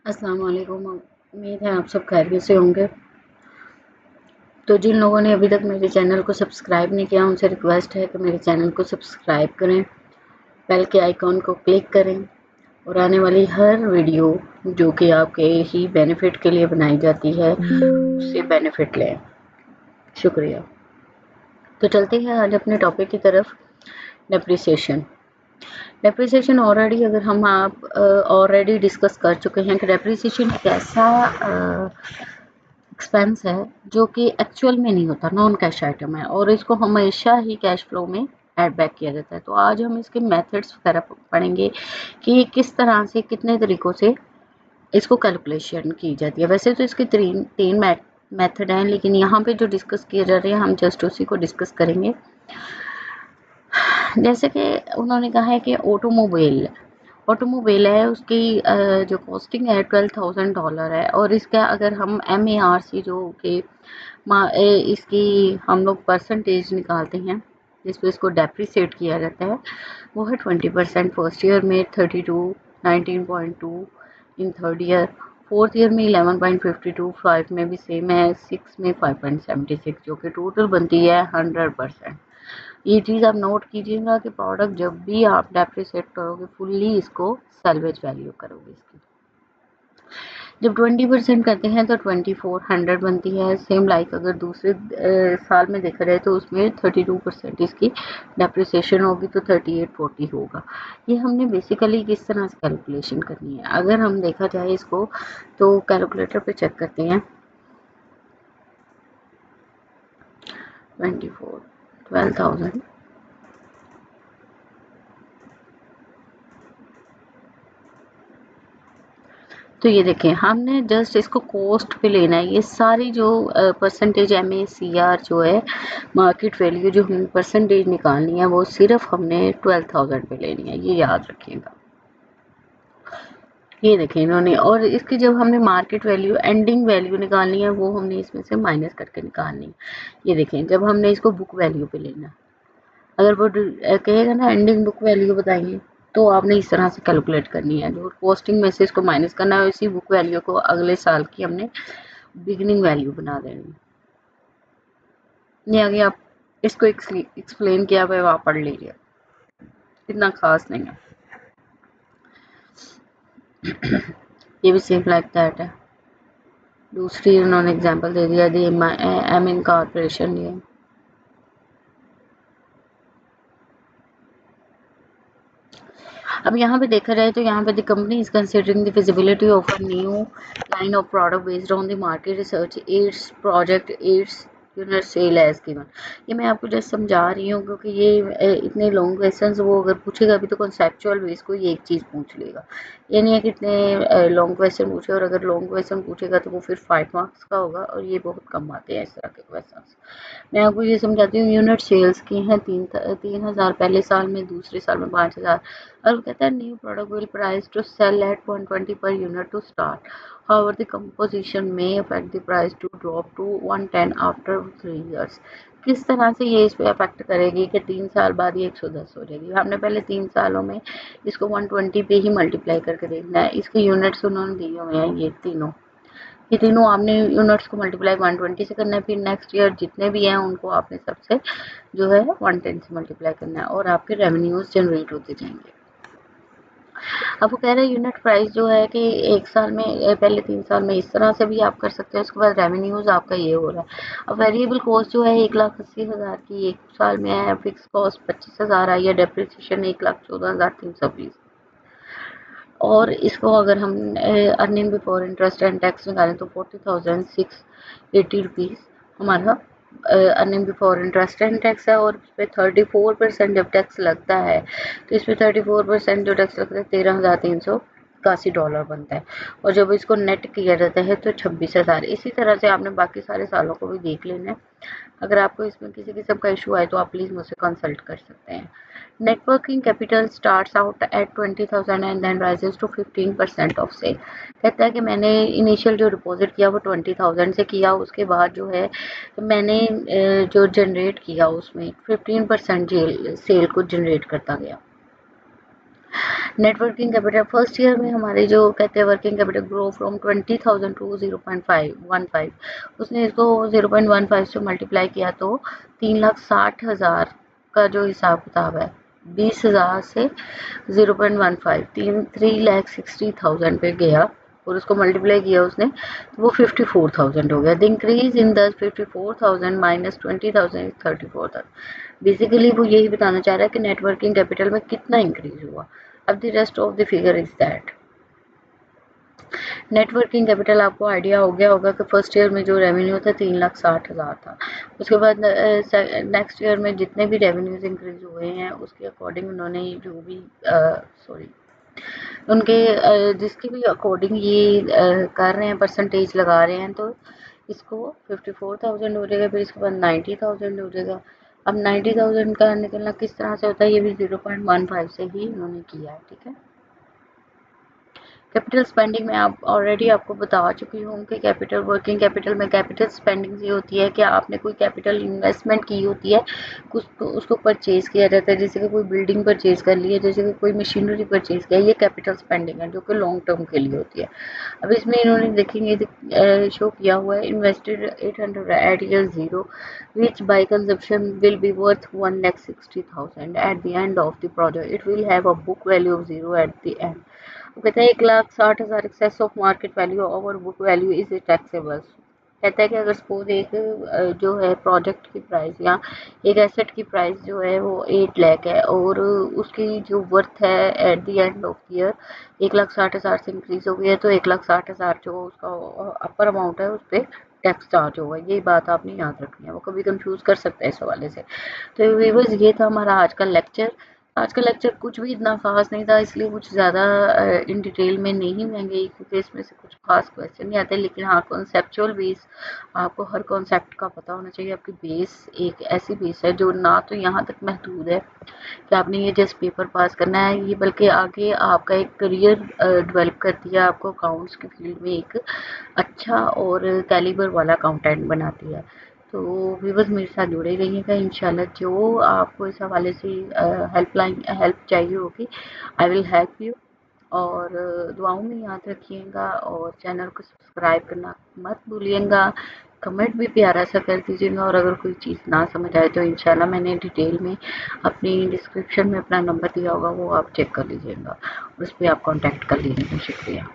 अस्सलाम वालेकुम। उम्मीद है आप सब खैरियत से होंगे। तो जिन लोगों ने अभी तक मेरे चैनल को सब्सक्राइब नहीं किया उनसे रिक्वेस्ट है कि मेरे चैनल को सब्सक्राइब करें, बेल के आइकॉन को क्लिक करें और आने वाली हर वीडियो जो कि आपके ही बेनिफिट के लिए बनाई जाती है उससे बेनिफिट लें। शुक्रिया। तो चलते हैं आज अपने टॉपिक की तरफ। डेप्रिसिएशन। डेप्रिसिएशन आप ऑलरेडी डिस्कस कर चुके हैं कि डेप्रिसिएशन एक ऐसा एक्सपेंस है जो कि एक्चुअल में नहीं होता, नॉन कैश आइटम है और इसको हमेशा ही कैश फ्लो में ऐड बैक किया जाता है। तो आज हम इसके मेथड्स वगैरह पढ़ेंगे कि किस तरह से कितने तरीक़ों से इसको कैलकुलेशन की जाती है। वैसे तो इसके तीन मेथड हैं, लेकिन यहाँ पे जो डिस्कस किए जा रहे हैं हम जस्ट उसी को डिस्कस करेंगे। जैसे कि उन्होंने कहा है कि ऑटोमोबाइल है, उसकी जो कॉस्टिंग है $12,000 है और इसका अगर हम MARC जो कि इसकी हम लोग परसेंटेज निकालते हैं जिस पे इसको डेप्रिसिएट किया जाता है वो है 20%। फर्स्ट ईयर में 32, 19.2 in third year, fourth year में 11.52, 5 में भी सेम है, 6 में 5.76 जो कि टोटल बनती है 100%। ये चीज़ आप नोट कीजिएगा कि प्रोडक्ट जब भी आप डेप्रिसिएट करोगे फुल्ली इसको सैल्वेज वैल्यू करोगे इसकी। जब 20% करते हैं तो 2400 बनती है। सेम लाइक अगर दूसरे साल में देखा जाए तो उसमें 32% इसकी डेप्रिसिएशन होगी तो 3840 होगा। ये हमने बेसिकली किस तरह से कैलकुलेशन करनी है, अगर हम देखा जाए इसको तो कैलकुलेटर पे चेक करते हैं। 12,000 तो ये देखें हमने जस्ट इसको कॉस्ट पे लेना है। ये सारी जो परसेंटेज MACR जो है मार्केट वैल्यू जो हमें परसेंटेज निकालनी है वो सिर्फ हमने 12,000 पे लेनी है, ये याद रखिएगा। ये देखें इन्होंने, और इसकी जब हमने मार्केट वैल्यू एंडिंग वैल्यू निकालनी है वो हमने इसमें से माइनस करके निकालनी है। ये देखें जब हमने इसको बुक वैल्यू पे लेना, अगर वो कहेगा ना एंडिंग बुक वैल्यू बताइए तो आपने इस तरह से कैलकुलेट करनी है। जो कॉस्टिंग में से इसको माइनस करना है, इसी बुक वैल्यू को अगले साल की हमने बिगिनिंग वैल्यू बना देनी। ये आगे आप इसको एक्सप्लेन किया हुआ है, आप पढ़ लीजिए, इतना खास नहीं है। ये भी सेम लाइक दैट है। दूसरी उन्होंने एग्जांपल दे दिया दी एम कॉर्पोरेशन। ये अब यहाँ पे देखा जाए तो यहाँ पे the company is considering the feasibility of a new line of product based on the market research its project its unit sale है इसकी। ये मैं आपको जस्ट समझा रही हूँ क्योंकि ये इतने लॉन्ग क्वेश्चंस वो अगर पूछेगा भी तो कॉन्सेप्चुअल बेस को ये एक चीज़ पूछ लेगा। ये नहीं है कि इतने लॉन्ग क्वेश्चन पूछे, और अगर लॉन्ग क्वेश्चन पूछेगा तो वो फिर 5 मार्क्स का होगा और ये बहुत कम आते हैं इस तरह के क्वेश्चन। मैं आपको ये समझाती हूँ। यूनिट सेल्स की हैं 3,000 पहले साल में, दूसरे साल में 5,000। और वो कहता है new product will price to sell at 120 per unit to start, however the composition may affect the price to drop to 110 after 3 years. किस तरह से ये इस पे अफेक्ट करेगी कि 3 साल बाद ये 110 हो जाएगी। हमने पहले 3 सालों में इसको 120 पे ही मल्टीप्लाई करके देखना है। इसके यूनिट्स उन्होंने दिए हुए हैं ये तीनों आपने यूनिट्स को मल्टीप्लाई 120 से करना है। फिर नेक्स्ट ईयर जितने भी हैं उनको आपने सबसे जो है 110 से मल्टीप्लाई करना है और आपके रेवेन्यूज जनरेट होते जाएंगे। अब वो कह रहे हैं यूनिट प्राइस जो है कि एक साल में पहले 3 साल में इस तरह से भी आप कर सकते हैं, उसके बाद रेवेन्यूज आपका ये हो रहा है। अब वेरिएबल कॉस्ट जो है 1,80,000 की एक साल में है, फिक्स कॉस्ट 25,000 आई है, डेप्रिसिएशन 1,14,320। और इसको अगर हम earning before interest and tax निकालें तो 40,680 रुपीज़ हमारा earning before interest and tax है। और इस पर 34% जब टैक्स लगता है तो इस पर 34% जो टैक्स लगता है $13,381 बनता है। और जब इसको नेट किया जाता है तो 26,000। इसी तरह से आपने बाकी सारे सालों को भी देख लेना है। अगर आपको इसमें किसी किस्म का इशू आए तो आप प्लीज़ मुझसे कंसल्ट कर सकते हैं। Net working capital starts out at 20,000 and then rises to 15% of sale. कहता है कि मैंने इनिशियल जो डिपॉजिट किया वो 20,000 से किया, उसके बाद जो है मैंने जो जनरेट किया उसमें 15% सेल को जनरेट करता गया। Net working capital first year में हमारे जो कहते हैं working capital grow from 20,000 to 0.515, उसने इसको 0.15 से मल्टीप्लाई किया तो 3,60,000 का जो हिसाब किताब है 20,000 से 0.15 3,60,000 पे गया और उसको मल्टीप्लाई किया उसने तो वो 54,000 हो गया। The increase in the 54,000 minus 20,000 is 34,000। Basically वो यही बताना चाह रहा है कि नेटवर्किंग कैपिटल में कितना इंक्रीज हुआ। अब the rest of the figure is that networking capital आपको आइडिया हो गया होगा कि फर्स्ट ईयर में जो रेवेन्यू था 3,60,000 था। उसके बाद नेक्स्ट ईयर में जितने भी रेवेन्यूज इंक्रीज हुए हैं उसके अकॉर्डिंग उन्होंने जो भी उनके जिसके भी अकॉर्डिंग ये कर रहे हैं परसेंटेज लगा रहे हैं तो इसको 54,000 हो जाएगा, फिर इसके बाद 90,000 हो जाएगा। अब 90,000 का निकलना किस तरह से होता है ये भी 0.15 से ही इन्होंने किया है। ठीक है, कैपिटल स्पेंडिंग में आप ऑलरेडी आपको बता चुकी हूँ कि कैपिटल वर्किंग कैपिटल में कैपिटल स्पेंडिंग ये होती है कि आपने कोई कैपिटल इन्वेस्टमेंट की होती है, कुछ तो उसको परचेज किया जाता है, जैसे कि कोई बिल्डिंग परचेज कर ली है, जैसे कि कोई मशीनरी परचेज किया, ये कैपिटल स्पेंडिंग है जो कि लॉन्ग टर्म के लिए होती है। अब इसमें इन्होंने देखेंगे शो किया हुआ है invested 800 at year 0 which by consumption will be worth 1,60,000 at the end of the project. It will have a book value of 0 at the end. वो कहता है 1,60,000 excess of market value over book value is taxable. कहता है कि अगर suppose एक जो है प्रोजेक्ट की प्राइस या एक एसेट की प्राइस जो है वो 8 लाख है और उसकी जो वर्थ है at the end of year 1,60,000 से इंक्रीज हो गई है तो 1,60,000 जो उसका अपर अमाउंट है उस पर टैक्स चार्ज होगा। यही बात आपने याद रखनी है, वो कभी कंफ्यूज कर सकता है इस हवाले से। तो व्यूअर्स ये था हमारा आज का लेक्चर। आज का लेक्चर कुछ भी इतना खास नहीं था, इसलिए कुछ ज़्यादा इन डिटेल में नहीं मैं गई क्योंकि इसमें से कुछ खास क्वेश्चन नहीं आते। लेकिन हाँ, कॉन्सेप्चुअल बेस आपको हर कॉन्सेप्ट का पता होना चाहिए। आपकी बेस एक ऐसी बेस है जो ना तो यहाँ तक महदूद है कि आपने ये जस्ट पेपर पास करना है, ये बल्कि आगे आपका एक करियर डेवलप करती है, आपको अकाउंट्स की फील्ड में एक अच्छा और कैलिबर वाला अकाउंटेंट बनाती है। तो व्यूअर्स मेरे साथ जुड़े रहिएगा इंशाल्लाह। जो आपको इस हवाले से हेल्प चाहिए होगी आई विल हेल्प यू। और दुआओं में याद रखिएगा और चैनल को सब्सक्राइब करना मत भूलिएगा। कमेंट भी प्यारा सा कर दीजिएगा और अगर कोई चीज़ ना समझ आए तो इंशाल्लाह मैंने डिटेल में अपनी डिस्क्रिप्शन में अपना नंबर दिया होगा, वो आप चेक कर लीजिएगा, उस पर आप कॉन्टैक्ट कर लीजिएगा। शुक्रिया।